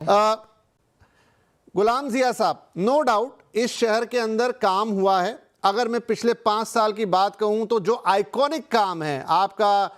गुलाम जिया साहब, no doubt इस शहर के अंदर काम हुआ है। अगर मैं पिछले 5 साल की बात कहूं तो जो आइकॉनिक काम है आपका,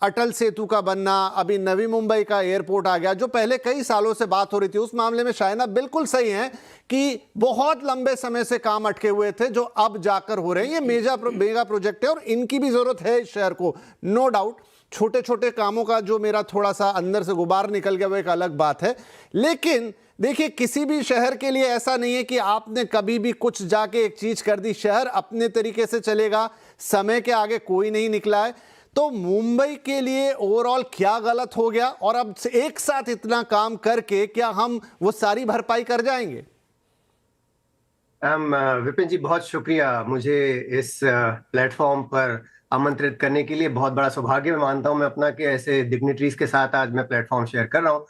अटल सेतु का बनना, अभी नवी मुंबई का एयरपोर्ट आ गया, जो पहले कई सालों से बात हो रही थी, उस मामले में शायना बिल्कुल सही है कि बहुत लंबे समय से काम अटके हुए थे जो अब जाकर हो रहे हैं। ये मेगा प्रोजेक्ट है और इनकी भी जरूरत है इस शहर को, नो डाउट। छोटे छोटे कामों का जो मेरा थोड़ा सा अंदर से गुबार निकल गया वो एक अलग बात है। लेकिन देखिए, किसी भी शहर के लिए ऐसा नहीं है कि आपने कभी भी कुछ जाके एक चीज कर दी, शहर अपने तरीके से चलेगा, समय के आगे कोई नहीं निकला है। तो मुंबई के लिए ओवरऑल क्या गलत हो गया और अब एक साथ इतना काम करके क्या हम वो सारी भरपाई कर जाएंगे? विपिन जी, बहुत शुक्रिया मुझे इस प्लेटफॉर्म पर आमंत्रित करने के लिए। बहुत बड़ा सौभाग्य मैं मानता हूं मैं अपना कि ऐसे डिग्निटरीज के साथ आज मैं प्लेटफॉर्म शेयर कर रहा हूं।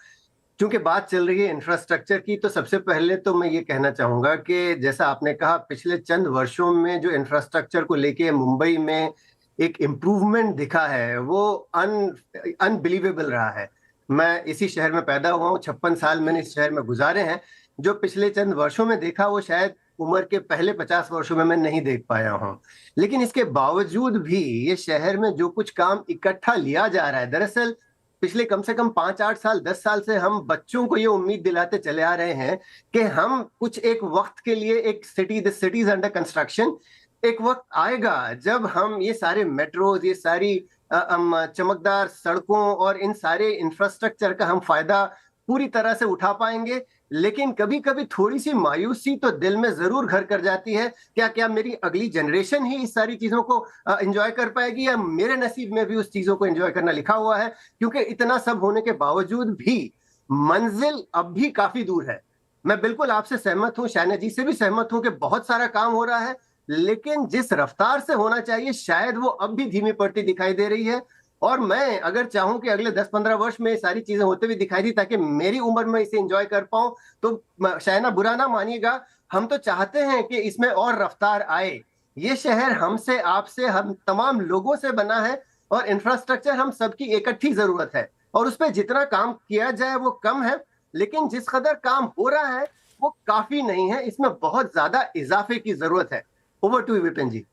क्योंकि बात चल रही है इंफ्रास्ट्रक्चर की, तो सबसे पहले तो मैं ये कहना चाहूंगा कि जैसा आपने कहा, पिछले चंद वर्षों में जो इंफ्रास्ट्रक्चर को लेके मुंबई में एक इम्प्रूवमेंट दिखा है वो अनबिलीवेबल रहा है। मैं इसी शहर में पैदा हुआ हूँ, 56 साल मैंने इस शहर में गुजारे हैं। जो पिछले चंद वर्षों में देखा वो शायद उम्र के पहले 50 वर्षों में मैं नहीं देख पाया हूँ। लेकिन इसके बावजूद भी ये शहर में जो कुछ काम इकट्ठा लिया जा रहा है, दरअसल पिछले कम से कम 5-8 साल 10 साल से हम बच्चों को ये उम्मीद दिलाते चले आ रहे हैं कि हम कुछ एक वक्त के लिए एक सिटीज अंडर कंस्ट्रक्शन, एक वक्त आएगा जब हम ये सारे मेट्रोज, ये सारी चमकदार सड़कों और इन सारे इंफ्रास्ट्रक्चर का हम फायदा पूरी तरह से उठा पाएंगे। लेकिन कभी कभी थोड़ी सी मायूसी तो दिल में जरूर घर कर जाती है। क्या मेरी अगली जनरेशन ही इस सारी चीजों को एंजॉय कर पाएगी, या मेरे नसीब में भी उस चीजों को एंजॉय करना लिखा हुआ है? क्योंकि इतना सब होने के बावजूद भी मंजिल अब भी काफी दूर है। मैं बिल्कुल आपसे सहमत हूं, शायना जी से भी सहमत हूं कि बहुत सारा काम हो रहा है, लेकिन जिस रफ्तार से होना चाहिए शायद वो अब भी धीमी पड़ती दिखाई दे रही है। और मैं अगर चाहूं कि अगले 10-15 वर्ष में ये सारी चीजें होते हुए दिखाई दी ताकि मेरी उम्र में इसे एंजॉय कर पाऊं, तो शायद ना बुरा ना मानिएगा, हम तो चाहते हैं कि इसमें और रफ्तार आए। ये शहर हमसे, आपसे, हम तमाम लोगों से बना है और इंफ्रास्ट्रक्चर हम सबकी इकट्ठी जरूरत है। और उस पर जितना काम किया जाए वो कम है, लेकिन जिस कदर काम हो रहा है वो काफी नहीं है। इसमें बहुत ज्यादा इजाफे की जरूरत है। ओवर टू विपिन जी।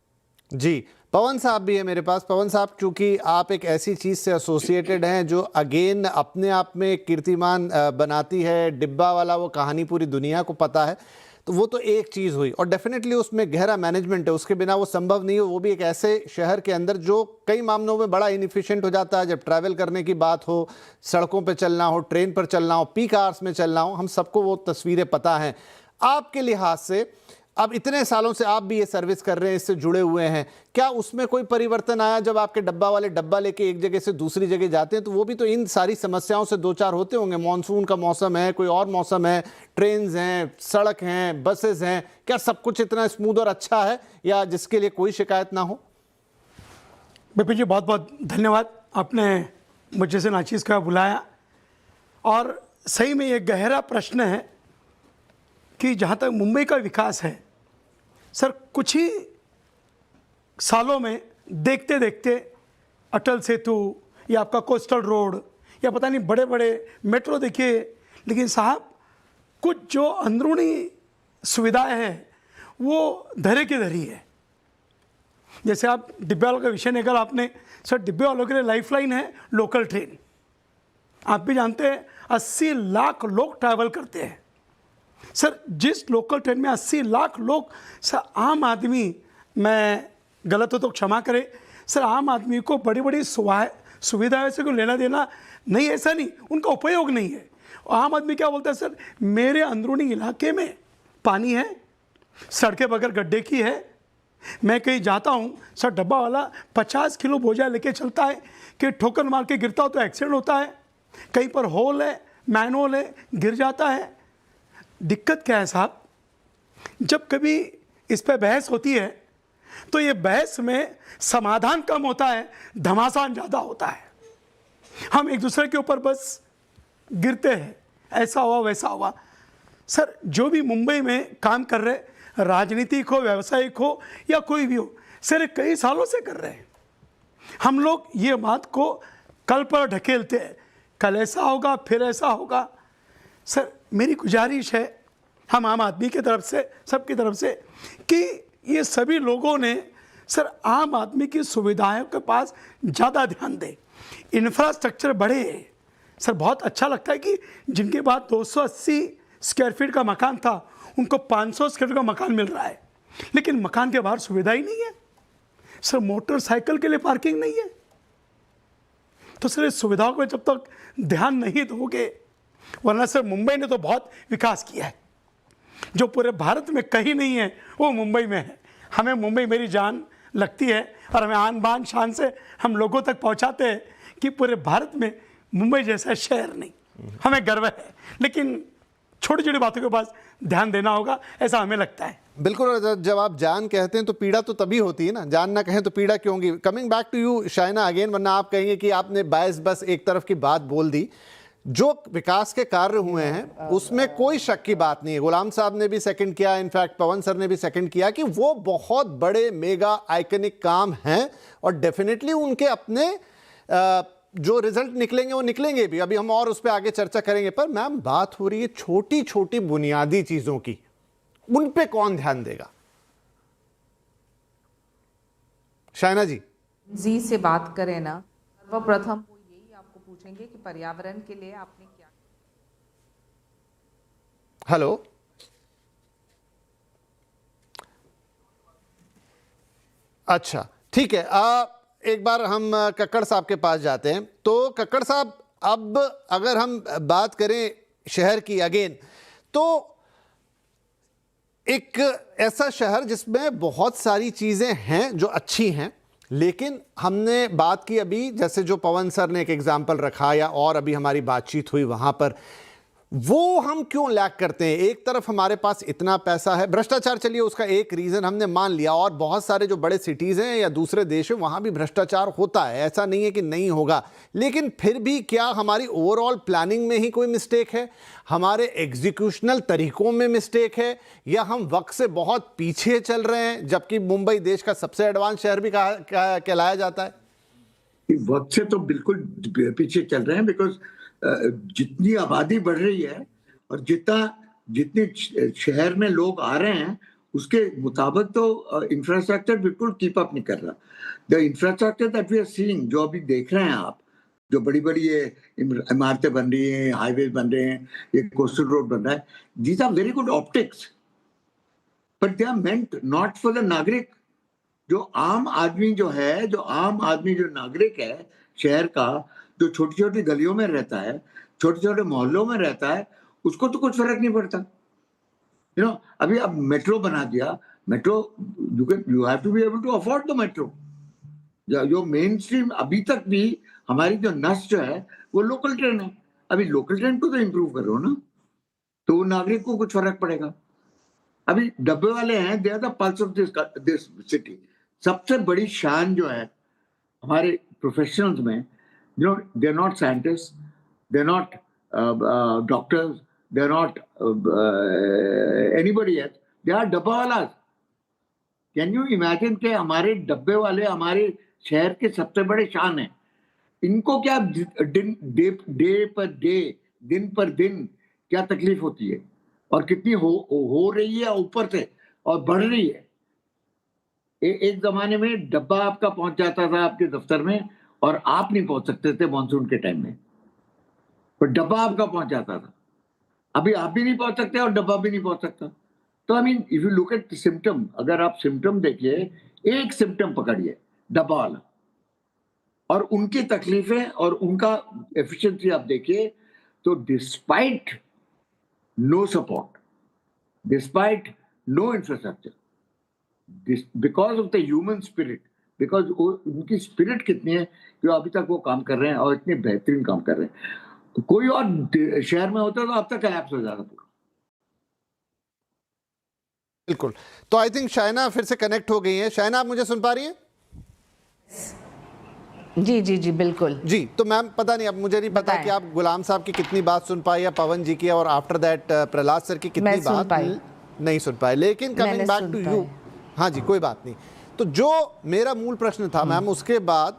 जी, पवन साहब भी है मेरे पास। पवन साहब, चूंकि आप एक ऐसी चीज़ से एसोसिएटेड हैं जो अगेन अपने आप में एक कीर्तिमान बनाती है, डिब्बा वाला वो कहानी पूरी दुनिया को पता है, तो वो तो एक चीज़ हुई और डेफिनेटली उसमें गहरा मैनेजमेंट है, उसके बिना वो संभव नहीं हो। वो भी एक ऐसे शहर के अंदर जो कई मामलों में बड़ा इनएफिशिएंट हो जाता है जब ट्रैवल करने की बात हो, सड़कों पर चलना हो, ट्रेन पर चलना हो, पीक आवर्स में चलना हो, हम सबको वो तस्वीरें पता हैं। आपके लिहाज से अब इतने सालों से आप भी ये सर्विस कर रहे हैं, इससे जुड़े हुए हैं, क्या उसमें कोई परिवर्तन आया जब आपके डब्बा वाले डब्बा लेके एक जगह से दूसरी जगह जाते हैं? तो वो भी तो इन सारी समस्याओं से दो चार होते होंगे। मॉनसून का मौसम है, कोई और मौसम है, ट्रेन्स हैं, सड़क हैं, बसेस हैं, क्या सब कुछ इतना स्मूथ और अच्छा है या जिसके लिए कोई शिकायत ना हो? विपिन जी, बहुत बहुत धन्यवाद, आपने मुझे से नाचीज़ का बुलाया। और सही में ये गहरा प्रश्न है कि जहाँ तक मुंबई का विकास है सर, कुछ ही सालों में देखते देखते अटल सेतु या आपका कोस्टल रोड या पता नहीं बड़े बड़े मेट्रो देखिए, लेकिन साहब कुछ जो अंदरूनी सुविधाएं हैं वो धरे की धरी है। जैसे आप डिब्बे वालों का विषय निकाला आपने, सर डिब्बे वालों के लिए लाइफलाइन है लोकल ट्रेन। आप भी जानते हैं 80 लाख लोग ट्रैवल करते हैं सर। जिस लोकल ट्रेन में 80 लाख लोग, सर आम आदमी, मैं गलत हो तो क्षमा करें सर, आम आदमी को बड़ी बड़ी सुविधाएं से कोई लेना देना नहीं, ऐसा नहीं, उनका उपयोग नहीं है। आम आदमी क्या बोलता है, सर मेरे अंदरूनी इलाके में पानी है, सड़कें बगैर गड्ढे की है, मैं कहीं जाता हूँ सर डब्बा वाला 50 किलो बोझा लेके चलता है कि ठोकर मार के गिरता हो तो एक्सीडेंट होता है, कहीं पर होल है, मैनहोल है, गिर जाता है। दिक्कत क्या है साहब, जब कभी इस पे बहस होती है तो ये बहस में समाधान कम होता है, घमासान ज़्यादा होता है। हम एक दूसरे के ऊपर बस गिरते हैं, ऐसा हुआ वैसा हुआ। सर जो भी मुंबई में काम कर रहे, राजनीतिक हो, व्यावसायिक हो या कोई भी हो, सर कई सालों से कर रहे हैं। हम लोग ये बात को कल पर ढकेलते हैं, कल ऐसा होगा फिर ऐसा होगा। सर मेरी गुजारिश है हम आम आदमी की तरफ से, सबकी तरफ से, कि ये सभी लोगों ने सर आम आदमी की सुविधाओं के पास ज़्यादा ध्यान दें, इंफ्रास्ट्रक्चर बढ़े। सर बहुत अच्छा लगता है कि जिनके पास 280 स्क्वायर फीट का मकान था उनको 500 स्क्वायर फीट का मकान मिल रहा है, लेकिन मकान के बाहर सुविधा ही नहीं है। सर मोटरसाइकिल के लिए पार्किंग नहीं है। तो सर इस सुविधाओं को जब तक ध्यान नहीं दोगे, वरना सर मुंबई ने तो बहुत विकास किया है, जो पूरे भारत में कहीं नहीं है वो मुंबई में है। हमें मुंबई मेरी जान लगती है और हमें आन बान शान से हम लोगों तक पहुंचाते हैं कि पूरे भारत में मुंबई जैसा शहर नहीं, हमें गर्व है। लेकिन छोटी छोटी बातों के पास ध्यान देना होगा, ऐसा हमें लगता है। बिल्कुल, और जब आप जान कहते हैं तो पीड़ा तो तभी होती है ना, जान ना कहें तो पीड़ा क्यों होगी। Coming back to you Shaina again, वरना आप कहेंगे कि आपने बस एक तरफ की बात बोल दी। जो विकास के कार्य हुए हैं उसमें कोई शक की बात नहीं है, गुलाम साहब ने भी सेकंड किया, इनफैक्ट पवन सर ने भी सेकंड किया कि वो बहुत बड़े मेगा आइकनिक काम हैं और डेफिनेटली उनके अपने जो रिजल्ट निकलेंगे वो निकलेंगे भी। अभी हम और उस पर आगे चर्चा करेंगे, पर मैम बात हो रही है छोटी छोटी बुनियादी चीजों की, उन पे कौन ध्यान देगा? शाइना जी से बात करें ना, सर्वप्रथम वो यही आपको पूछेंगे कि पर्यावरण के लिए आपने क्या। हेलो, अच्छा ठीक है, एक बार हम कक्कड़ साहब के पास जाते हैं। तो कक्कड़ साहब, अब अगर हम बात करें शहर की अगेन, तो एक ऐसा शहर जिसमें बहुत सारी चीज़ें हैं जो अच्छी हैं, लेकिन हमने बात की अभी, जैसे जो पवन सर ने एक एग्जाम्पल रखा या और अभी हमारी बातचीत हुई वहाँ पर, वो हम क्यों लैक करते हैं? एक तरफ हमारे पास इतना पैसा है, भ्रष्टाचार चलिए उसका एक रीज़न हमने मान लिया, और बहुत सारे जो बड़े सिटीज़ हैं या दूसरे देश हैं वहाँ भी भ्रष्टाचार होता है, ऐसा नहीं है कि नहीं होगा। लेकिन फिर भी क्या हमारी ओवरऑल प्लानिंग में ही कोई मिस्टेक है, हमारे एग्जीक्यूशनल तरीकों में मिस्टेक है, या हम वक्त से बहुत पीछे चल रहे हैं, जबकि मुंबई देश का सबसे एडवांस शहर भी कहलाया जाता है? वक्त से तो बिल्कुल पीछे चल रहे हैं, बिकॉज जितनी आबादी बढ़ रही है और जितने शहर में लोग आ रहे हैं उसके मुताबिक तो इंफ्रास्ट्रक्चर बिल्कुल कीप अप नहीं कर रहा। The infrastructure that we are seeing, जो अभी देख रहे हैं आप, जो बड़ी बड़ी ये इमारतें बन रही हैं, हाईवे बन रहे हैं, ये कोस्टल रोड बन रहा है, these are very good optics, but they are meant not for the नागरिक। जो आम आदमी जो है, जो नागरिक है शहर का, जो छोटी छोटी गलियों में रहता है, छोटे छोटे मोहल्लों में रहता है, उसको तो कुछ फर्क नहीं पड़ता। अभी अब मेट्रो बना दिया, metro you have to be able to afford the metro. जो मेन स्ट्रीम अभी तक भी हमारी जो नस जो है वो लोकल ट्रेन है, अभी लोकल ट्रेन को तो इम्प्रूव करो ना, तो नागरिक को कुछ फर्क पड़ेगा। अभी डब्बे वाले हैं, they are the pulse of this city. सबसे बड़ी शान जो है हमारे प्रोफेशनल्स में, they're not scientists, they're not doctors, they're not anybody else, they are डब्बा वालास। कैन यू इमेजिन के हमारे डब्बे वाले हमारे शहर के सबसे बड़े शान हैं। इनको क्या दिन पर दिन क्या तकलीफ होती है और कितनी हो रही है ऊपर से और बढ़ रही है। एक जमाने में डब्बा आपका पहुंच जाता था आपके दफ्तर में और आप नहीं पहुंच सकते थे मॉनसून के टाइम में, पर डब्बा आपका पहुंच जाता था। अभी आप भी नहीं पहुंच सकते और डब्बा भी नहीं पहुंच सकता। तो I mean if you look at symptom, अगर आप सिम्टम देखिए, एक सिम्टम पकड़िए डब्बा वाला और उनकी तकलीफें और उनका एफिशिएंसी आप देखिए, तो despite no support, despite no infrastructure, because of the human spirit, because उनकी स्पिरिट कितनी है कि अभी तक वो काम कर रहे हैं और इतने बेहतरीन काम कर रहे हैं। कोई और शहर में होता तो अब तक ऐप्स हो जाता पूरा। बिल्कुल। तो आई थिंक शाइना फिर से कनेक्ट हो गई है। शाइना, आप मुझे सुन पा रही हैं? जी जी जी बिल्कुल जी। तो मैम पता नहीं, अब मुझे नहीं पता कि आप गुलाम साहब की कितनी बात सुन पाई या पवन जी की, और आफ्टर दैट प्रहलाद सर की कितनी बात नहीं सुन पाए। लेकिन कमिंग बैक टू यू, हाँ जी कोई बात नहीं। तो जो मेरा मूल प्रश्न था मैम, उसके बाद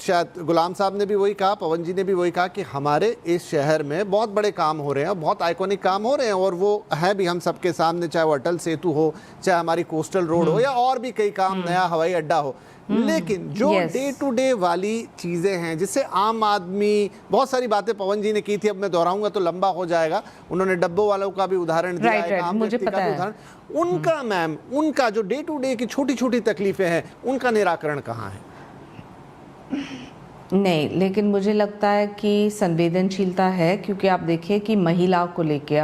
शायद गुलाम साहब ने भी वही कहा, पवन जी ने भी वही कहा कि हमारे इस शहर में बहुत बड़े काम हो रहे हैं, बहुत आइकॉनिक काम हो रहे हैं, और वो है भी हम सबके सामने, चाहे वो अटल सेतु हो, चाहे हमारी कोस्टल रोड हो, या और भी कई काम, नया हवाई अड्डा हो। लेकिन जो डे टू डे वाली चीजें हैं, जिससे आम आदमी, बहुत सारी बातें पवन जी ने की थी, अब मैं दोहराऊंगा तो लंबा हो जाएगा, उन्होंने डब्बों वालों का भी उदाहरण दिया है, आम व्यक्ति का भी उदाहरण, उनका मैम, उनका जो डे टू डे की छोटी छोटी तकलीफें हैं, उनका निराकरण कहाँ है? नहीं, लेकिन मुझे लगता है कि संवेदनशीलता है, क्योंकि आप देखिए कि महिला को लेके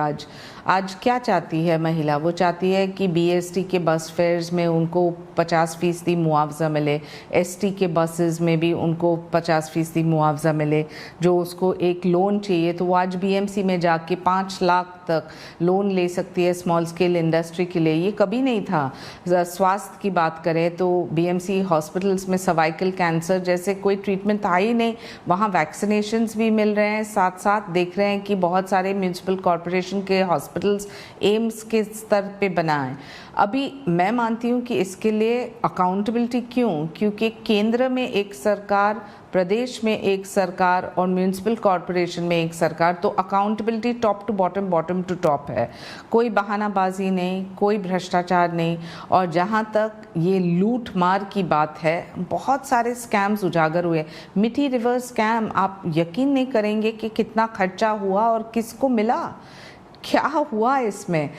आज क्या चाहती है महिला? वो चाहती है कि बीएसटी के बस फेयर्स में उनको 50% मुआवजा मिले, एसटी के बसेस में भी उनको 50% मुआवजा मिले। जो उसको एक लोन चाहिए तो वो आज बीएमसी में जाके 5 लाख तक लोन ले सकती है स्मॉल स्केल इंडस्ट्री के लिए। ये कभी नहीं था। स्वास्थ्य की बात करें तो बीएमसी हॉस्पिटल्स में सर्वाइकल कैंसर जैसे कोई ट्रीटमेंट था ही नहीं, वहाँ वैक्सीनेशंस भी मिल रहे हैं। साथ साथ देख रहे हैं कि बहुत सारे म्यूनिसिपल कॉरपोरेशन के हॉस्पिटल्स एम्स के स्तर पे बनाएं। अभी मैं मानती हूँ कि इसके लिए अकाउंटेबिलिटी क्यों? क्योंकि केंद्र में एक सरकार, प्रदेश में एक सरकार और म्यूनिसिपल कॉरपोरेशन में एक सरकार, तो accountability top to bottom, bottom to top है। कोई बहानाबाजी नहीं, कोई भ्रष्टाचार नहीं। और जहाँ तक ये लूट मार की बात है, बहुत सारे स्कैम्स उजागर हुए। मिठी रिवर स्कैम, आप यकीन नहीं करेंगे कि कितना खर्चा हुआ और किसको मिला, क्या हुआ इसमें।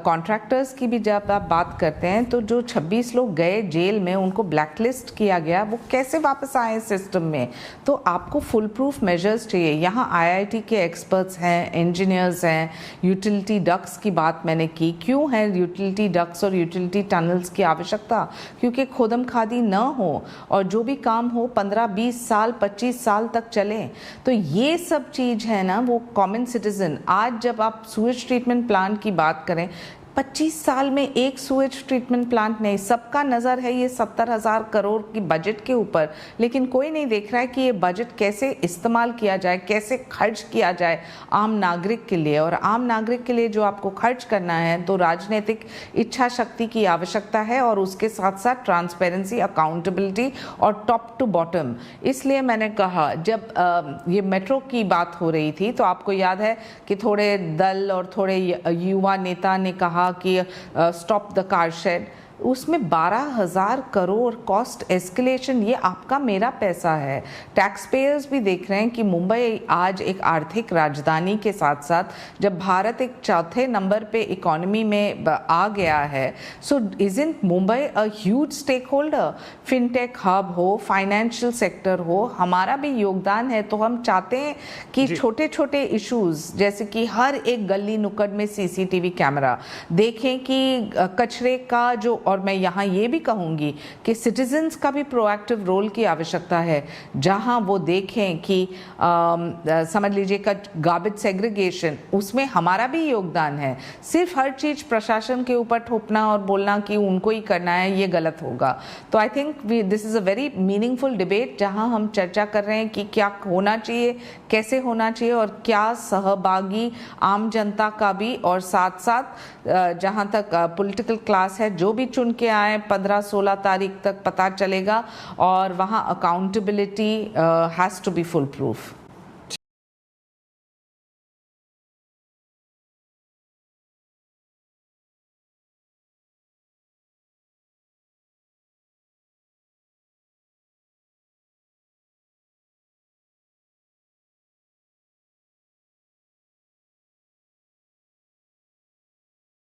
कॉन्ट्रैक्टर्स की भी जब आप बात करते हैं तो जो 26 लोग गए जेल में, उनको ब्लैकलिस्ट किया गया, वो कैसे वापस आए सिस्टम में? तो आपको फुल प्रूफ मेजर्स चाहिए। यहाँ आईआईटी के एक्सपर्ट्स हैं, इंजीनियर्स हैं, यूटिलिटी डक्ट्स की बात मैंने की। क्यों है यूटिलिटी डक्ट्स और यूटिलिटी टनल्स की आवश्यकता? क्योंकि खोदम खादी न हो और जो भी काम हो 15-20 साल 25 साल तक चले। तो ये सब चीज़ है ना, वो कॉमन सिटीजन। आज जब आप सूएज ट्रीटमेंट प्लांट की बात करें, 25 साल में एक सूएज ट्रीटमेंट प्लांट नहीं। सबका नज़र है ये 70,000 करोड़ की बजट के ऊपर, लेकिन कोई नहीं देख रहा है कि ये बजट कैसे इस्तेमाल किया जाए, कैसे खर्च किया जाए आम नागरिक के लिए। और आम नागरिक के लिए जो आपको खर्च करना है तो राजनीतिक इच्छा शक्ति की आवश्यकता है, और उसके साथ साथ ट्रांसपेरेंसी, अकाउंटेबिलिटी और टॉप टू बॉटम। इसलिए मैंने कहा, जब ये मेट्रो की बात हो रही थी तो आपको याद है कि थोड़े दल और थोड़े युवा नेता ने कहा कि स्टॉप द कार शेड। उसमें 12,000 करोड़ कॉस्ट एस्केलेशन, ये आपका मेरा पैसा है। टैक्स पेयर्स भी देख रहे हैं कि मुंबई आज एक आर्थिक राजधानी के साथ साथ जब भारत एक चौथे नंबर पे इकोनॉमी में आ गया है, so isn't Mumbai a huge stakeholder? Fintech hub हो, फाइनेंशियल सेक्टर हो, हमारा भी योगदान है। तो हम चाहते हैं कि छोटे छोटे इश्यूज, जैसे कि हर एक गली नुक्कड़ में सीसीटीवी कैमरा देखें, कि कचरे का जो, और मैं यहाँ ये भी कहूँगी कि सिटीजन्स का भी प्रोएक्टिव रोल की आवश्यकता है, जहाँ वो देखें कि समझ लीजिए का गार्बेज सेग्रीगेशन, उसमें हमारा भी योगदान है। सिर्फ हर चीज़ प्रशासन के ऊपर थोपना और बोलना कि उनको ही करना है, ये गलत होगा। तो I think this is a very meaningful debate, जहाँ हम चर्चा कर रहे हैं कि क्या होना चाहिए, कैसे होना चाहिए, और क्या सहभागी आम जनता का भी, और साथ साथ जहाँ तक पॉलिटिकल क्लास है, जो भी चुन के आए 15-16 तारीख तक पता चलेगा, और वहाँ accountability has to be full proof.